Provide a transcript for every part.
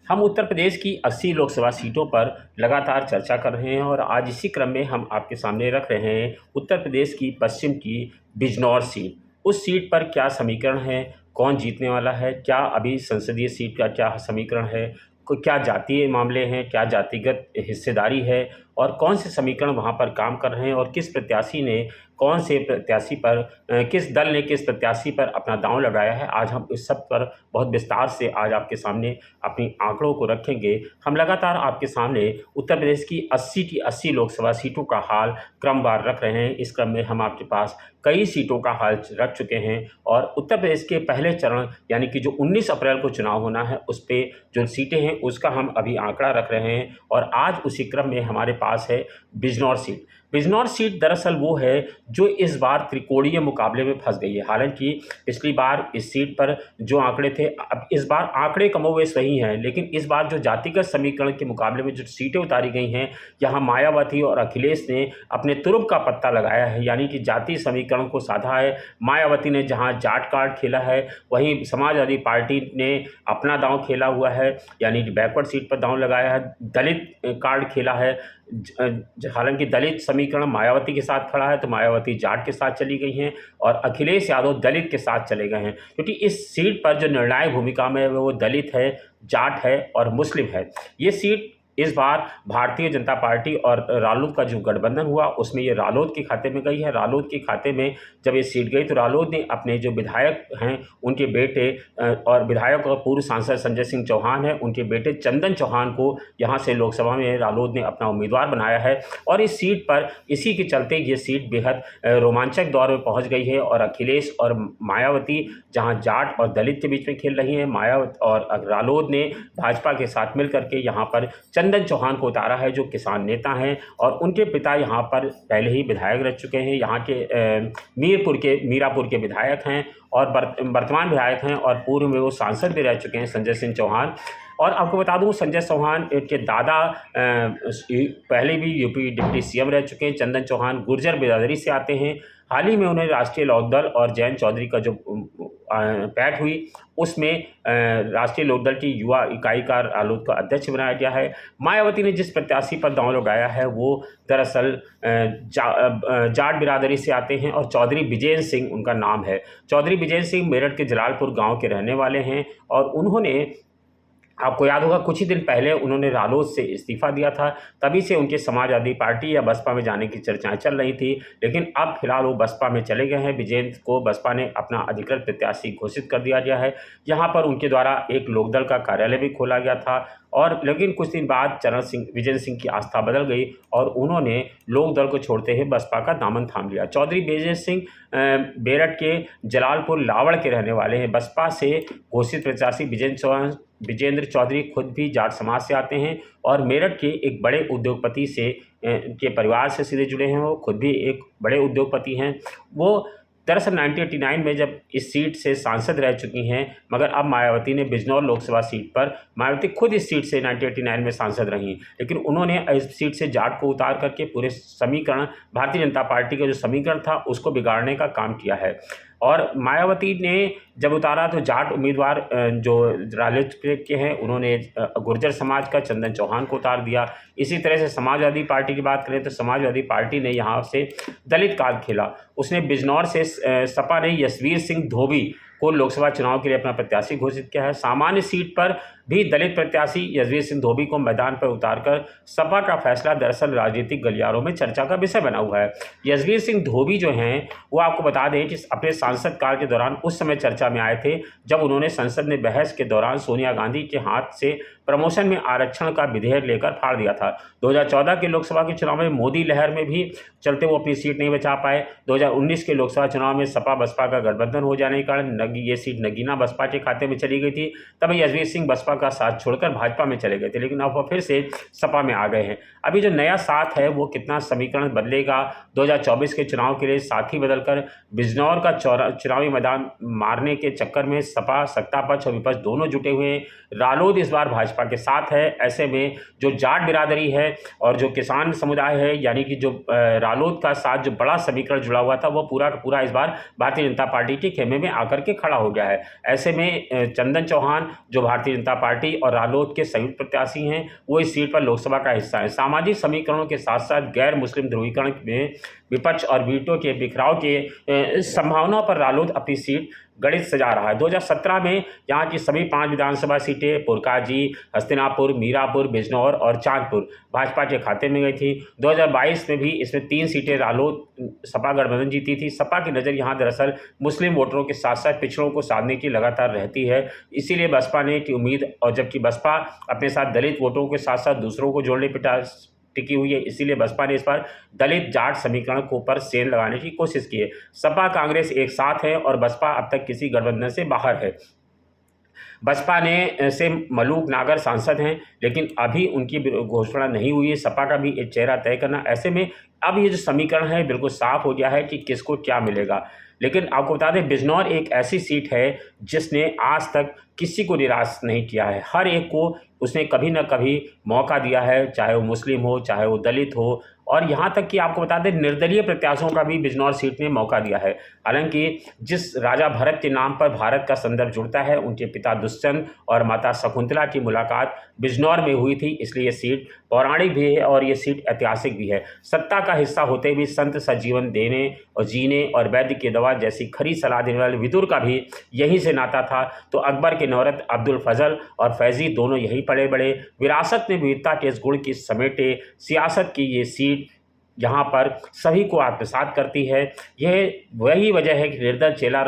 हम उत्तर प्रदेश की 80 लोकसभा सीटों पर लगातार चर्चा कर रहे हैं और आज इसी क्रम में हम आपके सामने रख रहे हैं उत्तर प्रदेश की पश्चिम की बिजनौर सीट। उस सीट पर क्या समीकरण है, कौन जीतने वाला है, क्या अभी संसदीय सीट का क्या समीकरण है, क्या जातीय मामले हैं, क्या जातिगत हिस्सेदारी है और कौन से समीकरण वहाँ पर काम कर रहे हैं और किस प्रत्याशी ने कौन से प्रत्याशी पर किस दल ने किस प्रत्याशी पर अपना दांव लगाया है। आज हम इस सब पर बहुत विस्तार से आज आपके सामने अपनी आंकड़ों को रखेंगे। हम लगातार आपके सामने उत्तर प्रदेश की 80 की 80 लोकसभा सीटों का हाल क्रमवार रख रहे हैं। इस क्रम में हम आपके पास कई सीटों का हाल रख चुके हैं और उत्तर प्रदेश के पहले चरण यानी कि जो 19 अप्रैल को चुनाव होना है उस पर जो सीटें हैं उसका हम अभी आंकड़ा रख रहे हैं और आज उसी क्रम में हमारे पास है बिजनौर सीट। बिजनौर सीट दरअसल वो है जो इस बार त्रिकोणीय मुकाबले में फंस गई है। हालांकि पिछली बार इस सीट पर जो आंकड़े थे, अब इस बार आंकड़े कमोवेश वही हैं, लेकिन इस बार जो जातिगत समीकरण के मुकाबले में जो सीटें उतारी गई हैं, यहाँ मायावती और अखिलेश ने अपने तुरुप का पत्ता लगाया है, यानी कि जातीय समीकरण को साधा है। मायावती ने जहाँ जाट कार्ड खेला है, वहीं समाजवादी पार्टी ने अपना दांव खेला हुआ है, यानी कि बैकवर्ड सीट पर दांव लगाया है। दलित कार्ड खेला है, हालांकि दलित समीकरण मायावती के साथ खड़ा है तो मायावती जाट के साथ चली गई हैं और अखिलेश यादव दलित के साथ चले गए हैं, क्योंकि इस सीट पर जो निर्णायक भूमिका में वो दलित है, जाट है और मुस्लिम है। ये सीट इस बार भारतीय जनता पार्टी और रालोद का जो गठबंधन हुआ उसमें ये रालोद के खाते में गई है। रालोद के खाते में जब ये सीट गई तो रालोद ने अपने जो विधायक हैं उनके बेटे और विधायक और पूर्व सांसद संजय सिंह चौहान हैं, उनके बेटे चंदन चौहान को यहाँ से लोकसभा में रालोद ने अपना उम्मीदवार बनाया है और इस सीट पर इसी के चलते ये सीट बेहद रोमांचक दौर में पहुँच गई है और अखिलेश और मायावती जहाँ जाट और दलित के बीच में खेल रही हैं, मायावती और रालोद ने भाजपा के साथ मिल करके यहाँ पर चंदन चौहान को उतारा है जो किसान नेता हैं और उनके पिता यहाँ पर पहले ही विधायक रह चुके हैं, यहाँ के मीरापुर के विधायक हैं और वर्तमान विधायक हैं और पूर्व में वो सांसद भी रह चुके हैं संजय सिंह चौहान। और आपको बता दूं संजय चौहान के दादा पहले भी यूपी डिप्टी सीएम रह चुके हैं। चंदन चौहान गुर्जर बिरादरी से आते हैं। हाल ही में उन्हें राष्ट्रीय लोकदल और जयंत चौधरी का जो पैठ हुई उसमें राष्ट्रीय लोकदल की युवा इकाई का रालोद का अध्यक्ष बनाया गया है। मायावती ने जिस प्रत्याशी पर दांव लगाया है वो दरअसल जाट बिरादरी से आते हैं और चौधरी विजय सिंह उनका नाम है। चौधरी विजय सिंह मेरठ के जलालपुर गांव के रहने वाले हैं और उन्होंने, आपको याद होगा कुछ ही दिन पहले उन्होंने रालोद से इस्तीफा दिया था, तभी से उनके समाजवादी पार्टी या बसपा में जाने की चर्चाएं चल रही थी, लेकिन अब फिलहाल वो बसपा में चले गए हैं। विजेंद्र को बसपा ने अपना अधिकृत प्रत्याशी घोषित कर दिया गया है। यहाँ पर उनके द्वारा एक लोकदल का कार्यालय भी खोला गया था और लेकिन कुछ दिन बाद विजय सिंह की आस्था बदल गई और उन्होंने लोकदल को छोड़ते हुए बसपा का दामन थाम लिया। चौधरी विजय सिंह मेरठ के जलालपुर लावड़ के रहने वाले हैं। बसपा से घोषित प्रत्याशी विजेंद्र चौधरी खुद भी जाट समाज से आते हैं और मेरठ के एक बड़े उद्योगपति से के परिवार से सीधे जुड़े हैं। वो खुद भी एक बड़े उद्योगपति हैं। वो दरअसल 1989 में जब इस सीट से सांसद रह चुकी हैं, मगर अब मायावती ने बिजनौर लोकसभा सीट पर, मायावती खुद इस सीट से 1989 में सांसद रहीं, लेकिन उन्होंने इस सीट से जाट को उतार करके पूरे समीकरण, भारतीय जनता पार्टी का जो समीकरण था उसको बिगाड़ने का काम किया है। और मायावती ने जब उतारा तो जाट उम्मीदवार जो रालोद के हैं उन्होंने गुर्जर समाज का चंदन चौहान को उतार दिया। इसी तरह से समाजवादी पार्टी की बात करें तो समाजवादी पार्टी ने यहाँ से दलित कार्ड खेला। उसने बिजनौर से सपा ने यशवीर सिंह धोबी को लोकसभा चुनाव के लिए अपना प्रत्याशी घोषित किया है। सामान्य सीट पर भी दलित प्रत्याशी यशवीर सिंह धोबी को मैदान पर उतारकर सपा का फैसला दरअसल राजनीतिक गलियारों में चर्चा का विषय बना हुआ है। यशवीर सिंह धोबी जो हैं वो आपको बता दें कि अपने सांसद काल के दौरान उस समय चर्चा में आए थे जब उन्होंने संसद में बहस के दौरान सोनिया गांधी के हाथ से प्रमोशन में आरक्षण का विधेयक लेकर फाड़ दिया था। 2014 के लोकसभा के चुनाव में मोदी लहर में भी चलते वो अपनी सीट नहीं बचा पाए। 2019 के लोकसभा चुनाव में सपा बसपा का गठबंधन हो जाने के कारण ये सीट नगीना बसपा के खाते में चली गई थी। तब यशवीर सिंह बसपा का साथ छोड़कर भाजपा में चले गए थे, लेकिन अब वो फिर से सपा में आ गए हैं। अभी जो नया साथ है वो कितना समीकरण बदलेगा, 2024 के चुनाव के लिए साथी बदलकर बिजनौर का चुनावी मैदान मारने के चक्कर में सपा सत्ता पक्ष और विपक्ष दोनों जुटे हुए हैं। रालोद इस बार भाजपा के साथ है। ऐसे में जो जाट बिरादरी है और जो किसान समुदाय है, यानी कि जो रालोद का साथ जो बड़ा समीकरण जुड़ा हुआ था वो पूरा का पूरा इस बार भारतीय जनता पार्टी के खेमे में आकर के खड़ा हो गया है। ऐसे में चंदन चौहान जो भारतीय जनता पार्टी और रालोद के संयुक्त प्रत्याशी हैं, वो इस सीट पर लोकसभा का हिस्सा हैं। सामाजिक समीकरणों के साथ साथ गैर मुस्लिम ध्रुवीकरण में विपक्ष और वीटो के बिखराव के संभावनाओं पर रालोद अपनी सीट गणित सजा रहा है। 2017 में यहाँ की सभी 5 विधानसभा सीटें पुरकाजी, हस्तिनापुर, मीरापुर, बिजनौर और चांदपुर भाजपा के खाते में गई थी। 2022 में भी इसमें 3 सीटें रालोद सपा गठबंधन जीती थी। सपा की नज़र यहाँ दरअसल मुस्लिम वोटरों के साथ साथ पिछड़ों को साधने की लगातार रहती है, इसीलिए बसपा ने की उम्मीद, और जबकि बसपा अपने साथ दलित वोटरों के साथ साथ दूसरों को जोड़ने पर टिकी हुई है, इसीलिए बसपा ने इस पर दलित जाट समीकरण को पर सेंध लगाने की कोशिश की है। सपा कांग्रेस एक साथ है और बसपा अब तक किसी गठबंधन से बाहर है। बसपा ने से मलूक नागर सांसद हैं, लेकिन अभी उनकी घोषणा नहीं हुई है। सपा का भी एक चेहरा तय करना, ऐसे में अब ये जो समीकरण है बिल्कुल साफ हो गया है कि किसको क्या मिलेगा। लेकिन आपको बता दें, बिजनौर एक ऐसी सीट है जिसने आज तक किसी को निराश नहीं किया है। हर एक को उसने कभी न कभी मौका दिया है, चाहे वो मुस्लिम हो, चाहे वो दलित हो, और यहाँ तक कि आपको बता दें निर्दलीय प्रत्याशियों का भी बिजनौर सीट ने मौका दिया है। हालांकि जिस राजा भरत के नाम पर भारत का संदर्भ जुड़ता है, उनके पिता दुष्यंत और माता शकुंतला की मुलाकात बिजनौर में हुई थी, इसलिए ये सीट पौराणिक भी है और ये सीट ऐतिहासिक भी है। सत्ता का हिस्सा होते भी संत सजीवन देने और जीने और वैद्य की दवा जैसी खरी सलाह देने वाले विदुर का भी यहीं से नाता था। तो अकबर के नौरत अब्दुल फजल और फैजी दोनों यहीं पले बड़े। विरासत में विविधता के इस गुण की समेटे सियासत की ये सीट यहाँ पर सभी को आत्मसात करती है। यह वही वजह है कि निर्दल चेहरा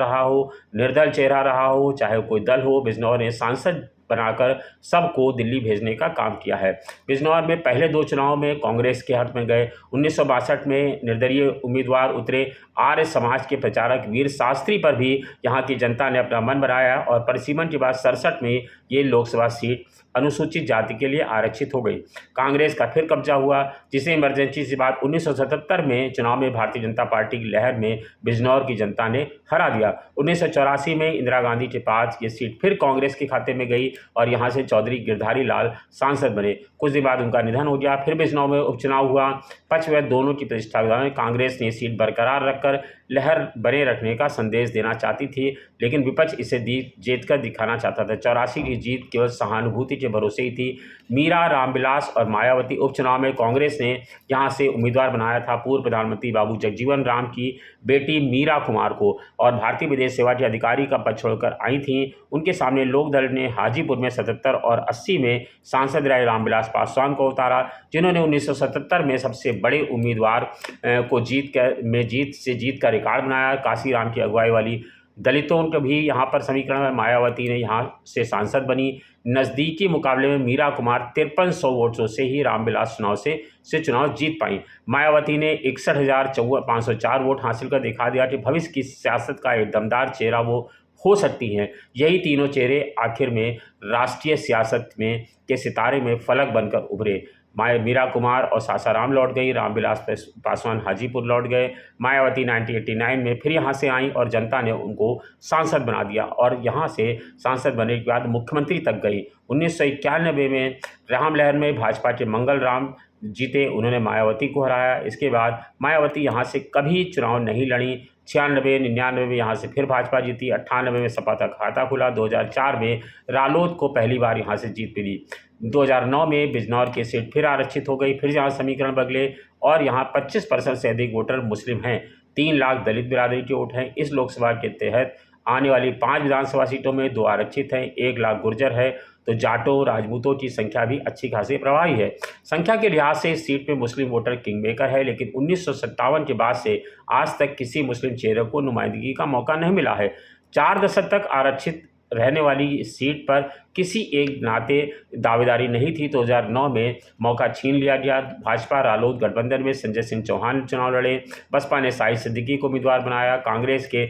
रहा हो, चाहे कोई दल हो, बिजनौर ने सांसद बनाकर सबको दिल्ली भेजने का काम किया है। बिजनौर में पहले 2 चुनाव में कांग्रेस के हक में गए। 1962 में निर्दलीय उम्मीदवार उतरे। आर्य समाज के प्रचारक वीर शास्त्री पर भी यहाँ की जनता ने अपना मन बनाया और परिसीमन के बाद 67 में ये लोकसभा सीट अनुसूचित जाति के लिए आरक्षित हो गई। कांग्रेस का फिर कब्जा हुआ, जिसे इमरजेंसी के बाद 1977 में चुनाव में भारतीय जनता पार्टी की लहर में बिजनौर की जनता ने हरा दिया। 1984 में इंदिरा गांधी के पास ये सीट फिर कांग्रेस के खाते में गई और यहाँ से चौधरी गिरधारी लाल सांसद बने। कुछ दिन बाद उनका निधन हो गया। फिर बिजनौर में उपचुनाव हुआ। पक्ष व दोनों की प्रतिष्ठा में कांग्रेस ने सीट बरकरार रखकर लहर बने रखने का संदेश देना चाहती थी, लेकिन विपक्ष इसे जीत कर दिखाना चाहता था। 84 की जीत केवल सहानुभूति के भरोसे ही थी। मीरा, रामविलास और मायावती उपचुनाव में कांग्रेस ने यहाँ से उम्मीदवार बनाया था पूर्व प्रधानमंत्री बाबू जगजीवन राम की बेटी मीरा कुमार को, और भारतीय विदेश सेवा के अधिकारी का पद छोड़कर आई थीं। उनके सामने लोकदल ने हाजीपुर में 77 और 80 में सांसद रहे रामविलास पासवान को उतारा, जिन्होंने 1977 में सबसे बड़े उम्मीदवार को जीत का रिकॉर्ड बनाया। काशीराम की अगुवाई वाली दलितों का भी यहाँ पर समीकरण में मायावती ने यहाँ से सांसद बनी। नज़दीकी मुकाबले में मीरा कुमार 5300 वोटों से ही रामविलास चुनाव जीत पाई। मायावती ने 61,504 वोट हासिल कर दिखा दिया कि भविष्य की सियासत का एक दमदार चेहरा वो हो सकती हैं। यही तीनों चेहरे आखिर में राष्ट्रीय सियासत में के सितारे में फलक बनकर उभरे। मीरा कुमार और सासाराम लौट गई, रामविलास पासवान हाजीपुर लौट गए। मायावती 1989 में फिर यहाँ से आई और जनता ने उनको सांसद बना दिया और यहाँ से सांसद बनने के बाद मुख्यमंत्री तक गई। 1991 में रामलहर में भाजपा के मंगल राम जीते, उन्होंने मायावती को हराया। इसके बाद मायावती यहाँ से कभी चुनाव नहीं लड़ी। 96, 99 में यहाँ से फिर भाजपा जीती। 98 में सपा का खाता खुला। 2004 में रालोद को पहली बार यहाँ से जीत मिली। 2009 में बिजनौर की सीट फिर आरक्षित हो गई। फिर यहाँ समीकरण बदले और यहाँ 25% से अधिक वोटर मुस्लिम हैं। 3 लाख दलित बिरादरी के वोट हैं। इस लोकसभा के तहत आने वाली 5 विधानसभा सीटों में 2 आरक्षित हैं, 1 लाख गुर्जर है। तो जाटों राजपूतों की संख्या भी अच्छी खासी प्रभावी है। संख्या के लिहाज से इस सीट में मुस्लिम वोटर किंग मेकर है, लेकिन 1957 के बाद से आज तक किसी मुस्लिम चेहरे को नुमाइंदगी का मौका नहीं मिला है। 4 दशक तक आरक्षित रहने वाली इस सीट पर किसी एक नाते दावेदारी नहीं थी। 2009 में मौका छीन लिया गया। भाजपा रालोद गठबंधन में संजय सिंह चौहान चुनाव लड़े। बसपा ने शाहिद सिद्दीकी को उम्मीदवार बनाया। कांग्रेस के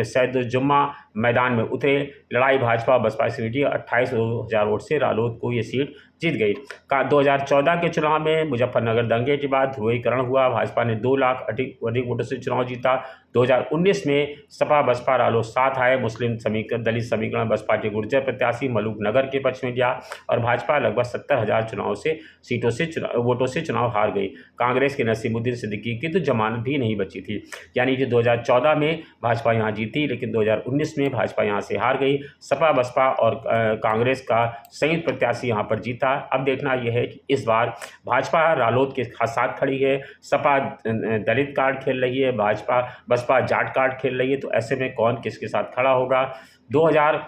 सैदुज्जमा मैदान में उतरे। लड़ाई भाजपा बसपा से हुई। 28,000 वोट से रालोद को ये सीट जीत गई। 2014 के चुनाव में मुजफ्फरनगर दंगे के बाद ध्रुवीकरण हुआ। भाजपा ने 2 लाख अधिक वोटों से चुनाव जीता। 2019 में सपा बसपा रालोद साथ आए। मुस्लिम समीकरण, दलित समीकरण, बसपा के गुर्जर गुर्जर प्रत्याशी मलूक नगर के पक्ष में गया और भाजपा लगभग 70,000 वोटों से चुनाव हार गई। कांग्रेस के नसीमुद्दीन सिद्दीकी की तो जमानत भी नहीं बची थी। यानी कि 2014 में भाजपा यहाँ जीती, लेकिन 2019 में भाजपा यहाँ से हार गई। सपा बसपा और कांग्रेस का संयुक्त प्रत्याशी यहाँ पर जीता। अब देखना यह है कि इस बार भाजपा रालोद के साथ खड़ी है, सपा दलित कार्ड खेल रही है, भाजपा बसपा जाट कार्ड खेल रही है। तो ऐसे में कौन किसके साथ खड़ा होगा? 2000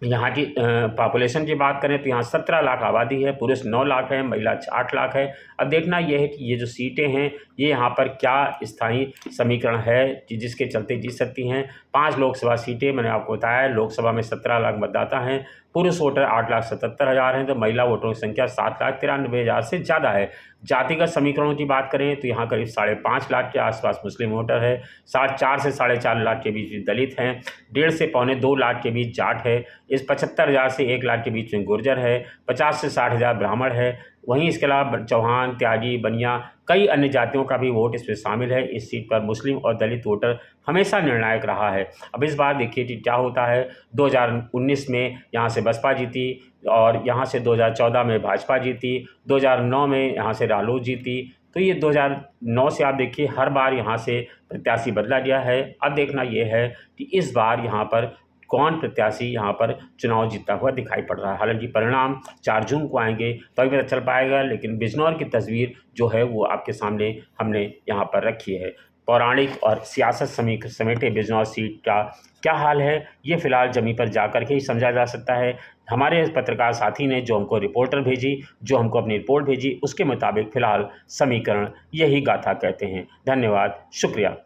यहाँ की पॉपुलेशन की बात करें तो यहाँ 17 लाख आबादी है, पुरुष 9 लाख है, महिला 8 लाख है। अब देखना यह है कि ये जो सीटें हैं ये यहाँ पर क्या स्थायी समीकरण है कि जिसके चलते जीत सकती हैं। 5 लोकसभा सीटें मैंने आपको बताया, लोकसभा में 17 लाख मतदाता हैं, पुरुष वोटर 8,77,000 हैं, तो महिला वोटरों की संख्या 7,93,000 से ज़्यादा है। जातिगत समीकरणों की बात करें तो यहाँ करीब 5.5 लाख के आसपास मुस्लिम वोटर है, 4 से 4.5 लाख के बीच दलित हैं, 1.5 से 2.25 लाख के बीच जाट है, इस 75,000 से 1 लाख के बीच में गुर्जर है, 50 से 60,000 ब्राह्मण है। वहीं इसके अलावा चौहान, त्यागी, बनिया, कई अन्य जातियों का भी वोट इसमें शामिल है। इस सीट पर मुस्लिम और दलित वोटर हमेशा निर्णायक रहा है। अब इस बार देखिए कि क्या होता है। 2019 में यहाँ से बसपा जीती और यहाँ से 2014 में भाजपा जीती, 2009 में यहाँ से रालोद जीती। तो ये 2009 से आप देखिए हर बार यहाँ से प्रत्याशी बदला गया है। अब देखना ये है कि इस बार यहाँ पर कौन प्रत्याशी यहाँ पर चुनाव जीतता हुआ दिखाई पड़ रहा है। हालांकि परिणाम 4 जून को आएंगे तभी पता चल पाएगा, लेकिन बिजनौर की तस्वीर जो है वो आपके सामने हमने यहाँ पर रखी है। पौराणिक और सियासत समेटे बिजनौर सीट का क्या हाल है ये फ़िलहाल ज़मीन पर जाकर के ही समझा जा सकता है। हमारे पत्रकार साथी ने जो हमको रिपोर्टर भेजी, जो हमको अपनी रिपोर्ट भेजी, उसके मुताबिक फ़िलहाल समीकरण यही गाथा कहते हैं। धन्यवाद, शुक्रिया।